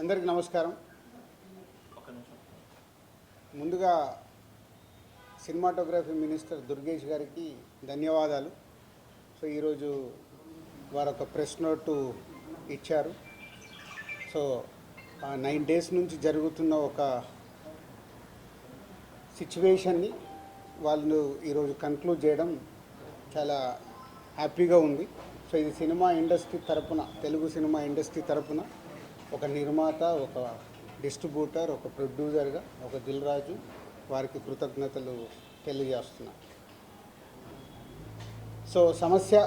అందరికీ నమస్కారం. ముందుగా సినిమాటోగ్రఫీ మినిస్టర్ దుర్గేష్ గారికి ధన్యవాదాలు. సో ఈరోజు వారు ఒక ప్రెస్ నోటు ఇచ్చారు. సో 9 days నుంచి జరుగుతున్న ఒక సిచ్యువేషన్ని వాళ్ళు ఈరోజు కన్క్లూడ్ చేయడం చాలా హ్యాపీగా ఉంది. సో ఇది సినిమా ఇండస్ట్రీ తరపున, తెలుగు సినిమా ఇండస్ట్రీ తరపున ఒక నిర్మాత, ఒక డిస్ట్రిబ్యూటర్, ఒక ప్రొడ్యూసర్గా ఒక దిల్ రాజు వారికి కృతజ్ఞతలు తెలియజేస్తున్నా. సో సమస్య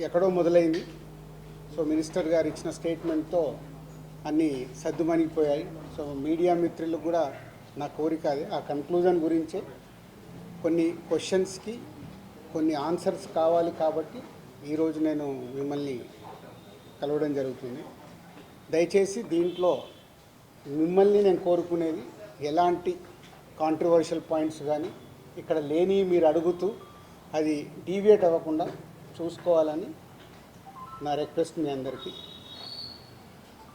ఎక్కడో మొదలైంది. సో మినిస్టర్ గారు ఇచ్చిన స్టేట్మెంట్తో అన్నీ సద్దుమణిగిపోయాయి. సో మీడియా మిత్రులకు కూడా నా కోరిక అది, ఆ కన్క్లూజన్ గురించే కొన్ని క్వశ్చన్స్కి కొన్ని ఆన్సర్స్ కావాలి కాబట్టి ఈరోజు నేను మిమ్మల్ని కలవడం జరుగుతుంది. దయచేసి దీంట్లో మిమ్మల్ని నేను కోరుకునేది ఎలాంటి కాంట్రవర్షియల్ పాయింట్స్ కానీ ఇక్కడ లేని మీరు అడుగుతూ అది డీవియేట్ అవ్వకుండా చూసుకోవాలని నా రిక్వెస్ట్ మీ అందరికీ.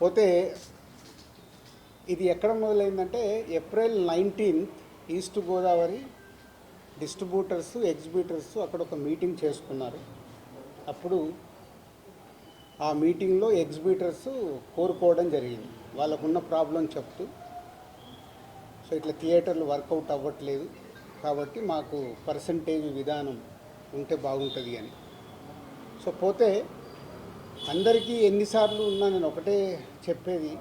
పోతే ఇది ఎక్కడ మొదలైందంటే April 19th east Godavari distributors, exhibitors అక్కడ ఒక మీటింగ్ చేసుకున్నారు. అప్పుడు ఆ మీటింగ్లో ఎగ్జిబిటర్స్ కోరుకోవడం జరిగింది, వాళ్ళకున్న ప్రాబ్లం చెప్తూ. సో ఇట్లా థియేటర్లు వర్కౌట్ అవ్వట్లేదు కాబట్టి మాకు పర్సంటేజ్ విధానం ఉంటే బాగుంటుంది అని. సో పోతే అందరికీ ఎన్నిసార్లు ఉన్నా నేను ఒకటే చెప్పేది,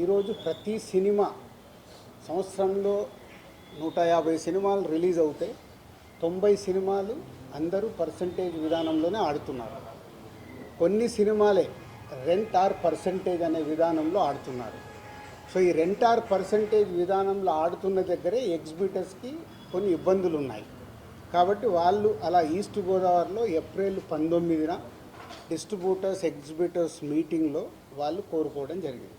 ఈరోజు ప్రతి సినిమా సంవత్సరంలో 150 సినిమాలు రిలీజ్ అవుతే 90 సినిమాలు అందరూ పర్సంటేజ్ విధానంలోనే ఆడుతున్నారు. కొన్ని సినిమాలే రెంట్ ఆర్ పర్సంటేజ్ అనే విధానంలో ఆడుతున్నారు. సో ఈ రెంట్ ఆర్ పర్సంటేజ్ విధానంలో ఆడుతున్న దగ్గరే ఎగ్జిబిటర్స్కి కొన్ని ఇబ్బందులు ఉన్నాయి. కాబట్టి వాళ్ళు అలా ఈస్ట్ గోదావరిలో April 19న డిస్ట్రిబ్యూటర్స్, ఎగ్జిబిటర్స్ మీటింగ్లో వాళ్ళు కోరుకోవడం జరిగింది.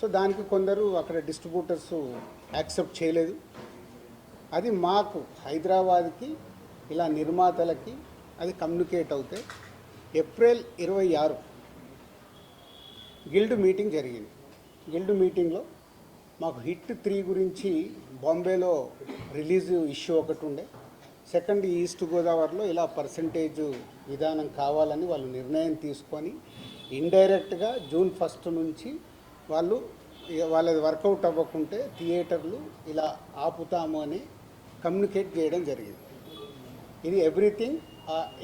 సో దానికి కొందరు అక్కడ డిస్ట్రిబ్యూటర్స్ యాక్సెప్ట్ చేయలేదు. అది మాకు హైదరాబాద్కి ఇలా నిర్మాతలకి అది కమ్యూనికేట్ అవుతే April 26 గిల్డ్ మీటింగ్ జరిగింది. గిల్డ్ మీటింగ్లో మాకు హిట్ 3 గురించి బాంబేలో రిలీజ్ ఇష్యూ ఒకటి ఉండే, సెకండ్ ఈస్ట్ గోదావరిలో ఇలా పర్సంటేజ్ విధానం కావాలని వాళ్ళు నిర్ణయం తీసుకొని ఇండైరెక్ట్గా June 1 నుంచి వాళ్ళు వాళ్ళది వర్కౌట్ అవ్వకుంటే థియేటర్లు ఇలా ఆపుతాము అని కమ్యూనికేట్ చేయడం జరిగింది. ఇది ఎవ్రీథింగ్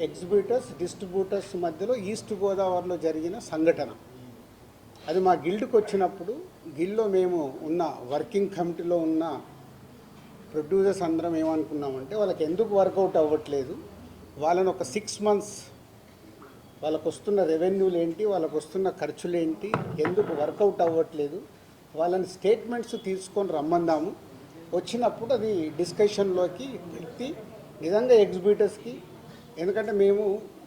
ఎగ్జిబిటర్స్, డిస్ట్రిబ్యూటర్స్ మధ్యలో ఈస్ట్ గోదావరిలో జరిగిన సంఘటన. అది మా గిల్డ్కి వచ్చినప్పుడు గిల్డ్లో మేము ఉన్న వర్కింగ్ కమిటీలో ఉన్న ప్రొడ్యూసర్స్ అందరం ఏమనుకున్నామంటే, వాళ్ళకి ఎందుకు వర్కౌట్ అవ్వట్లేదు, వాళ్ళని ఒక 6 months వాళ్ళకు వస్తున్న రెవెన్యూలు ఏంటి, వాళ్ళకు వస్తున్న ఖర్చులు ఏంటి, ఎందుకు వర్కౌట్ అవ్వట్లేదు, వాళ్ళని స్టేట్మెంట్స్ తీసుకొని రమ్మందాము. వచ్చినప్పుడు అది డిస్కషన్లోకి పెట్టి నిజంగా ఎగ్జిబిటర్స్కి, ఎందుకంటే మేము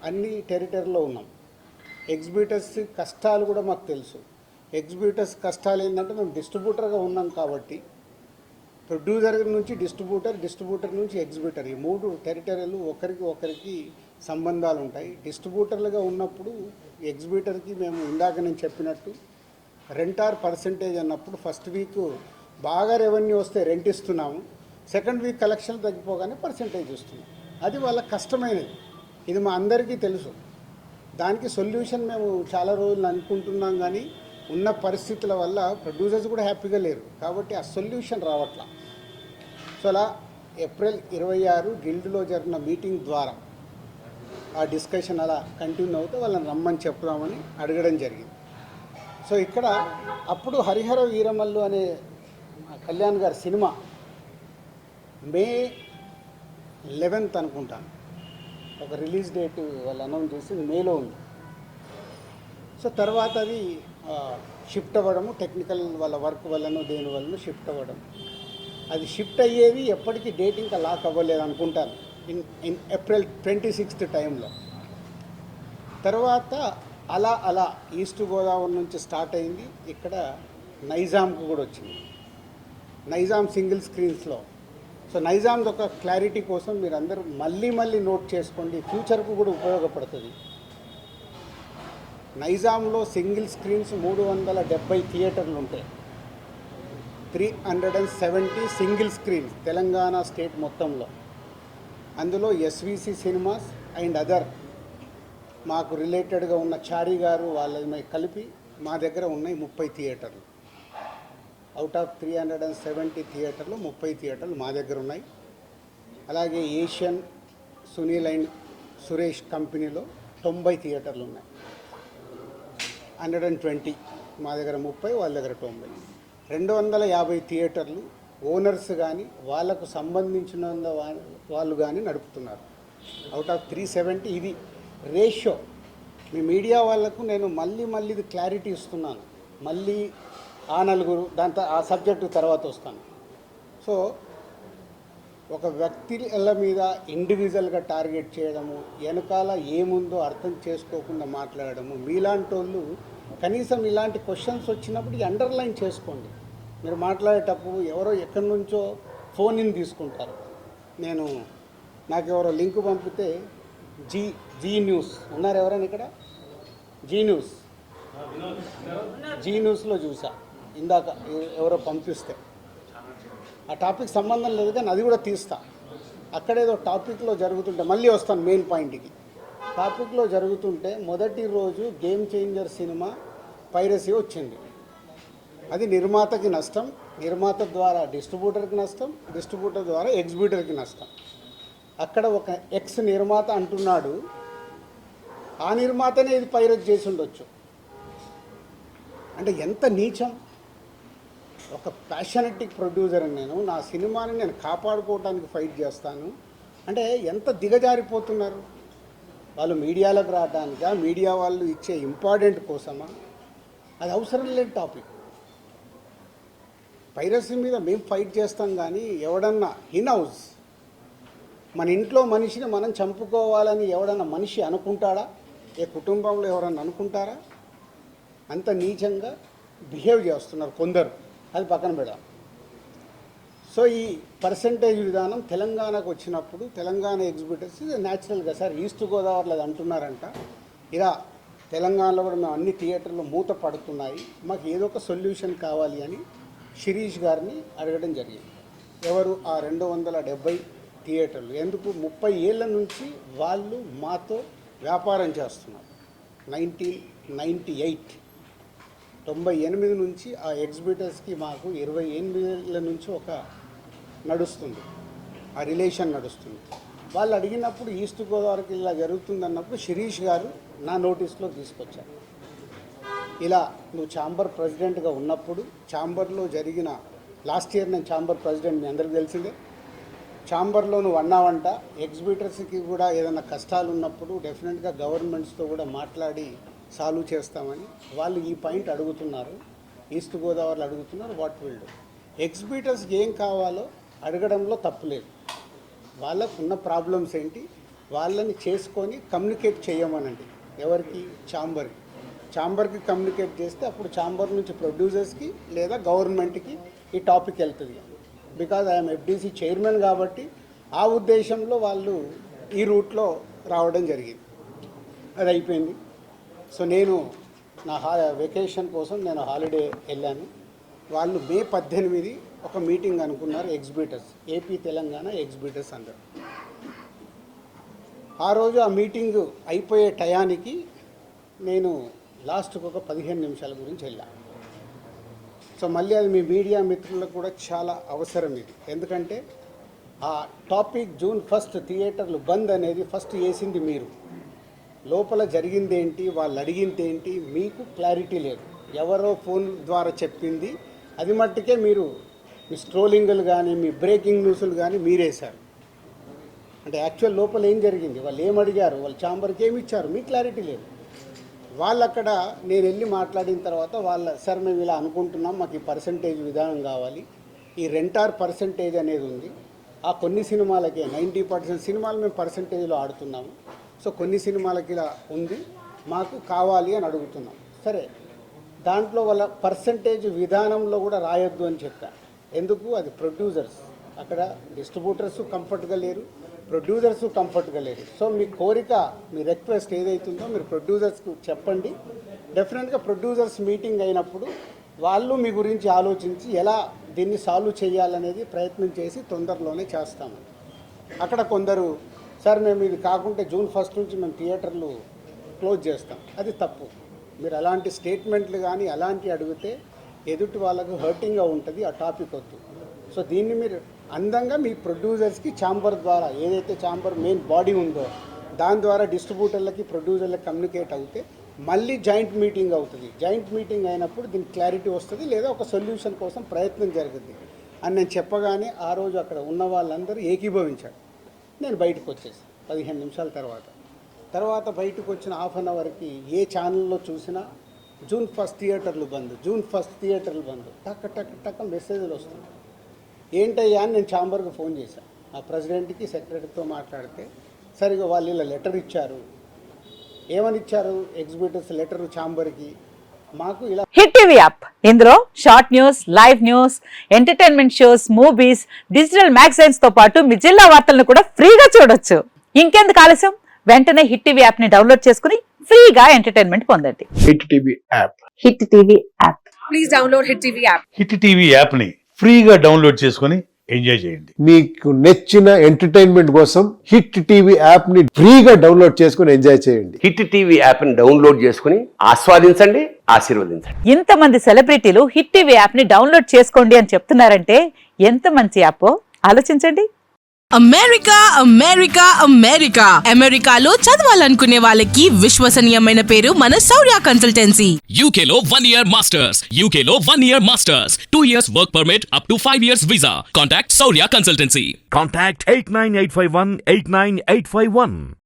అన్ని టెరిటరీలో ఉన్నాం, ఎగ్జిబిటర్స్ కష్టాలు కూడా మాకు తెలుసు. ఎగ్జిబిటర్స్ కష్టాలు ఏంటంటే మేము డిస్ట్రిబ్యూటర్గా ఉన్నాం కాబట్టి ప్రొడ్యూసర్ నుంచి డిస్ట్రిబ్యూటర్, డిస్ట్రిబ్యూటర్ నుంచి ఎగ్జిబిటర్, ఈ 3 టెరిటరీలు ఒకరికి సంబంధాలు ఉంటాయి. డిస్ట్రిబ్యూటర్లుగా ఉన్నప్పుడు ఎగ్జిబిటర్కి మేము ఇందాక నేను చెప్పినట్టు రెంట్ ఆర్ పర్సంటేజ్ అన్నప్పుడు ఫస్ట్ వీక్ బాగా రెవెన్యూ వస్తే రెంట్ ఇస్తున్నాము, సెకండ్ వీక్ కలెక్షన్ తగ్గిపోగానే పర్సంటేజ్ ఇస్తున్నాం. అది వాళ్ళకి కష్టమైనది, ఇది మా అందరికీ తెలుసు. దానికి సొల్యూషన్ మేము చాలా రోజులు అనుకుంటున్నాం, కానీ ఉన్న పరిస్థితుల వల్ల ప్రొడ్యూసర్స్ కూడా హ్యాపీగా లేరు కాబట్టి ఆ సొల్యూషన్ రావట్లా. సో అలా April 26 గిల్డ్లో జరిగిన మీటింగ్ ద్వారా ఆ డిస్కషన్ అలా కంటిన్యూ అవుతే వాళ్ళని రమ్మని చెప్దామని అడగడం జరిగింది. సో ఇక్కడ అప్పుడు హరిహర వీరమల్లు అనే కళ్యాణ్ గారి సినిమా May 11th అనుకుంటాను ఒక రిలీజ్ డేట్ వాళ్ళు అనౌన్స్ చేసి మేలో ఉంది. సో తర్వాత అది షిఫ్ట్ అవ్వడము, టెక్నికల్ వాళ్ళ వర్క్ వల్లనో దేని వల్లనో షిఫ్ట్ అవ్వడం, అది షిఫ్ట్ అయ్యేది ఎప్పటికీ డేట్ ఇంకా లాక్ అవ్వలేదు అనుకుంటాను ఇన్ April 26th టైంలో. తర్వాత అలా ఈస్ట్ గోదావరి నుంచి స్టార్ట్ అయింది, ఇక్కడ నైజాంకు కూడా వచ్చింది, నైజాం సింగిల్ స్క్రీన్స్లో. సో నైజాంది ఒక క్లారిటీ కోసం మీరు అందరూ మళ్ళీ నోట్ చేసుకోండి, ఫ్యూచర్కు కూడా ఉపయోగపడుతుంది. నైజాంలో సింగిల్ స్క్రీన్స్ 370 థియేటర్లు ఉంటాయి. 370 సింగిల్ స్క్రీన్స్ తెలంగాణ స్టేట్ మొత్తంలో. అందులో ఎస్విసి సినిమాస్ అండ్ అదర్ మాకు రిలేటెడ్గా ఉన్న చారీ గారు వాళ్ళని కలిపి మా దగ్గర ఉన్నాయి 30 థియేటర్లు. అవుట్ ఆఫ్ 370 థియేటర్లు 30 థియేటర్లు మా దగ్గర ఉన్నాయి. అలాగే ఏషియన్ సునీల్ అండ్ సురేష్ కంపెనీలో 90 థియేటర్లు ఉన్నాయి. 120 మా దగ్గర 30, వాళ్ళ దగ్గర 90. 250 థియేటర్లు ఓనర్స్ కానీ వాళ్ళకు సంబంధించిన వాళ్ళు కానీ నడుపుతున్నారు. అవుట్ ఆఫ్ 370 ఇది రేషియో. మీ మీడియా వాళ్ళకు నేను మళ్ళీ ఇది క్లారిటీ ఇస్తున్నాను. మళ్ళీ ఆ నలుగురు దాంతో ఆ సబ్జెక్టు తర్వాత వస్తాను. సో ఒక వ్యక్తుల మీద ఇండివిజువల్గా టార్గెట్ చేయడము, వెనకాల ఏముందో అర్థం చేసుకోకుండా మాట్లాడడము, మీలాంటి వాళ్ళు కనీసం ఇలాంటి క్వశ్చన్స్ వచ్చినప్పుడు అండర్లైన్ చేసుకోండి. మీరు మాట్లాడేటప్పుడు ఎవరో ఎక్కడి నుంచో ఫోన్ ఇన్ తీసుకుంటారు. నాకు ఎవరో లింక్ పంపితే జీ న్యూస్ ఉన్నారు ఎవరైనా ఇక్కడ? జీ న్యూస్లో చూసా ఇందాక ఎవరో పంపిస్తే. ఆ టాపిక్ సంబంధం లేదు కానీ అది కూడా తీస్తా. అక్కడేదో టాపిక్లో జరుగుతుంటే మళ్ళీ వస్తాను మెయిన్ పాయింట్కి. టాపిక్లో జరుగుతుంటే మొదటి రోజు గేమ్ చేంజర్ సినిమా పైరసీ వచ్చింది. అది నిర్మాతకి నష్టం, నిర్మాత ద్వారా డిస్ట్రిబ్యూటర్కి నష్టం, డిస్ట్రిబ్యూటర్ ద్వారా ఎగ్జిబ్యూటర్కి నష్టం. అక్కడ ఒక ఎక్స్ నిర్మాత అంటున్నాడు, ఆ నిర్మాతనే ఇది పైరసీ చేసి ఉండొచ్చు. అంటే ఎంత నీచం! ఒక ప్యాషనెటిక్ ప్రొడ్యూసర్ నేను, నా సినిమాని నేను కాపాడుకోవడానికి ఫైట్ చేస్తాను అంటే ఎంత దిగజారిపోతున్నారు వాళ్ళు. మీడియాలోకి రావడానికా, మీడియా వాళ్ళు ఇచ్చే ఇంపార్టెంట్ కోసమా? అది అవసరం లేని టాపిక్. పైరసీ మీద మేము ఫైట్ చేస్తాం కానీ ఎవడన్నా హౌస్ మన ఇంట్లో మనిషిని మనం చంపుకోవాలని ఎవడన్నా మనిషి అనుకుంటాడా? ఏ కుటుంబంలో ఎవరన్నా అనుకుంటారా? అంత నీచంగా బిహేవ్ చేస్తున్నారు కొందరు. అది పక్కన పెడదాం. సో ఈ పర్సంటేజ్ విధానం తెలంగాణకు వచ్చినప్పుడు తెలంగాణ ఎగ్జిబిటర్స్ న్యాచురల్గా సార్ ఈస్ట్ గోదావరిలో అది అంటున్నారంట, ఇలా తెలంగాణలో కూడా మేము అన్ని థియేటర్లు మూత పడుతున్నాయి, మాకు ఏదో ఒక సొల్యూషన్ కావాలి అని శిరీష్ గారిని అడగడం జరిగింది. ఎవరు ఆ 270 థియేటర్లు? ఎందుకు 30 ఏళ్ళ నుంచి వాళ్ళు మాతో వ్యాపారం చేస్తున్నారు. 98 నుంచి ఆ ఎగ్జిబిటర్స్కి మాకు 28 ఏళ్ళ నుంచి ఒక నడుస్తుంది, ఆ రిలేషన్ నడుస్తుంది. వాళ్ళు అడిగినప్పుడు ఈస్ట్ గోదావరికి ఇలా జరుగుతుంది అన్నప్పుడు శిరీష్ గారు నా నోటీస్లో తీసుకొచ్చారు. ఇలా నువ్వు ఛాంబర్ ప్రెసిడెంట్గా ఉన్నప్పుడు ఛాంబర్లో జరిగిన లాస్ట్ ఇయర్ నేను ఛాంబర్ ప్రెసిడెంట్, మీ అందరికీ తెలిసిందే. ఛాంబర్లో నువ్వు అన్నావంట ఎగ్జిబిటర్స్కి కూడా ఏదైనా కష్టాలు ఉన్నప్పుడు డెఫినెట్గా గవర్నమెంట్స్తో కూడా మాట్లాడి సాల్వ్ చేస్తామని వాళ్ళు ఈ పాయింట్ అడుగుతున్నారు. ఈస్ట్ గోదావరిలో అడుగుతున్నారు. What will do? ఎగ్జిబిటర్స్కి ఏం కావాలో అడగడంలో తప్పులేదు. వాళ్ళకు ఉన్న ప్రాబ్లమ్స్ ఏంటి వాళ్ళని చేసుకొని కమ్యూనికేట్ చేయమనండి. ఎవరికి? ఛాంబర్కి కమ్యూనికేట్ చేస్తే అప్పుడు ఛాంబర్ నుంచి ప్రొడ్యూసర్స్కి లేదా గవర్నమెంట్కి ఈ టాపిక్ వెళ్తుంది. బికాజ్ ఐఎమ్ ఎఫ్డీసీ చైర్మన్ కాబట్టి ఆ ఉద్దేశంలో వాళ్ళు ఈ రూట్లో రావడం జరిగింది. అది అయిపోయింది. సో నేను నా వెకేషన్ కోసం నేను హాలిడే వెళ్ళాను. వాళ్ళు మే 18 ఒక మీటింగ్ అనుకున్నారు ఎగ్జిబిటర్స్, ఏపీ తెలంగాణ ఎగ్జిబిటర్స్ అందరూ. ఆ రోజు ఆ మీటింగ్ అయిపోయే టయానికి నేను లాస్ట్కి ఒక 15 నిమిషాల గురించి వెళ్ళాను. సో మళ్ళీ అది మీ మీడియా మిత్రులకు కూడా చాలా అవసరం ఇది. ఎందుకంటే ఆ టాపిక్ June 1 థియేటర్లు బంద్ అనేది ఫస్ట్ వేసింది మీరు. లోపల జరిగిందేంటి, వాళ్ళు అడిగిందేంటి మీకు క్లారిటీ లేదు. ఎవరో ఫోన్ ద్వారా చెప్పింది అది మట్టుకే మీరు మీ స్ట్రోలింగ్లు కానీ మీ బ్రేకింగ్ న్యూస్లు కానీ మీరేశారు. అంటే యాక్చువల్ లోపల ఏం జరిగింది, వాళ్ళు ఏం అడిగారు, వాళ్ళు ఛాంబర్కి ఏమి ఇచ్చారు, మీకు క్లారిటీ లేదు. వాళ్ళు అక్కడ నేను వెళ్ళి మాట్లాడిన తర్వాత సార్ మేము ఇలా అనుకుంటున్నాం, మాకు ఈ పర్సంటేజ్ విధానం కావాలి, ఈ రెంటార్ పర్సంటేజ్ అనేది ఉంది. ఆ కొన్ని సినిమాలకే 90% సినిమాలు మేము పర్సంటేజ్లో ఆడుతున్నాము. సో కొన్ని సినిమాలకి ఇలా ఉంది, మాకు కావాలి అని అడుగుతున్నాం. సరే, దాంట్లో వాళ్ళ పర్సంటేజ్ విధానంలో కూడా రాయొద్దు అని చెప్పా. ఎందుకు? అది ప్రొడ్యూసర్స్, అక్కడ డిస్ట్రిబ్యూటర్స్ కంఫర్ట్గా లేరు, ప్రొడ్యూసర్స్ కంఫర్ట్గా లేరు. సో మీ కోరిక, మీ రిక్వెస్ట్ ఏదైతుందో మీరు ప్రొడ్యూసర్స్కు చెప్పండి. డెఫినెట్గా ప్రొడ్యూసర్స్ మీటింగ్ అయినప్పుడు వాళ్ళు మీ గురించి ఆలోచించి ఎలా దీన్ని సాల్వ్ చేయాలనేది ప్రయత్నం చేసి తొందరలోనే చేస్తాము. అక్కడ కొందరు సార్ మేము ఇది కాకుంటే June 1 నుంచి మేము థియేటర్లు క్లోజ్ చేస్తాం, అది తప్పు. మీరు అలాంటి స్టేట్మెంట్లు కానీ అలాంటివి అడిగితే ఎదుటి వాళ్ళకు హర్టింగ్గా ఉంటుంది, ఆ టాపిక్ వద్దు. సో దీన్ని మీరు అందంగా మీ ప్రొడ్యూసర్స్కి ఛాంబర్ ద్వారా, ఏదైతే ఛాంబర్ మెయిన్ బాడీ ఉందో దాని ద్వారా డిస్ట్రిబ్యూటర్లకి ప్రొడ్యూసర్లకి కమ్యూనికేట్ అవుతే మళ్ళీ జాయింట్ మీటింగ్ అవుతుంది. జాయింట్ మీటింగ్ అయినప్పుడు దీనికి క్లారిటీ వస్తుంది, లేదా ఒక సొల్యూషన్ కోసం ప్రయత్నం జరుగుతుంది అని నేను చెప్పగానే ఆ రోజు అక్కడ ఉన్న వాళ్ళందరూ ఏకీభవించారు. నేను బయటకు వచ్చేసి 15 నిమిషాల తర్వాత బయటకు వచ్చిన హాఫ్ అన్ అవర్కి ఏ ఛానల్లో చూసినా June 1 థియేటర్లు బంద్, June 1 థియేటర్లు బంద్, టక్క మెసేజ్లు వస్తుంది. ఏంటయ్యా అని నేను ఛాంబర్కి ఫోన్ చేశాను. ఆ ప్రెసిడెంట్కి సెక్రటరీతో మాట్లాడితే సరిగా వాళ్ళు ఇలా లెటర్ ఇచ్చారు. ఏమని ఇచ్చారు? ఎగ్జిబిటర్స్ లెటర్ ఛాంబర్కి మాకు ఇలా. హిట్ టీవీ యాప్, ఇందులో short news, live news, entertainment shows, movies, digital magazines తో పాటు మీ జిల్లా వార్తలను కూడా ఫ్రీగా చూడొచ్చు. ఇంకెందుకు ఆలస్యం, వెంటనే హిట్ టీవీ యాప్ ని డౌన్లోడ్ చేసుకుని ఫ్రీగా ఎంటర్టైన్మెంట్ పొందండి. Hit TV app. Hit TV app. Please download hit TV app. Hit TV app ని ఫ్రీగా డౌన్లోడ్ చేసుకొని ఎంజాయ్ చేయండి. మీకు నచ్చిన ఎంటర్టైన్మెంట్ కోసం హిట్ టీవీ యాప్ ని ఫ్రీగా డౌన్లోడ్ చేసుకొని ఎంజాయ్ చేయండి. హిట్ టీవీ యాప్ ని డౌన్లోడ్ చేసుకుని ఆస్వాదించండి, ఆశీర్వదించండి. ఇంతమంది సెలబ్రిటీలు హిట్ టీవీ యాప్ ని డౌన్లోడ్ చేసుకోండి అని చెప్తున్నారంటే ఎంత మంచి యాప్ ఆలోచించండి. అమెరికా అమెరికాలో చదవాలనుకునే వాళ్ళకి విశ్వసనీయమైన పేరు మన శౌర్య కన్సల్టెన్సీ. UK లో 1 year masters, UK లో 1 year masters, 2 years work permit up to 5 years visa. Contact Saurya Consultancy. Contact 89851 89851.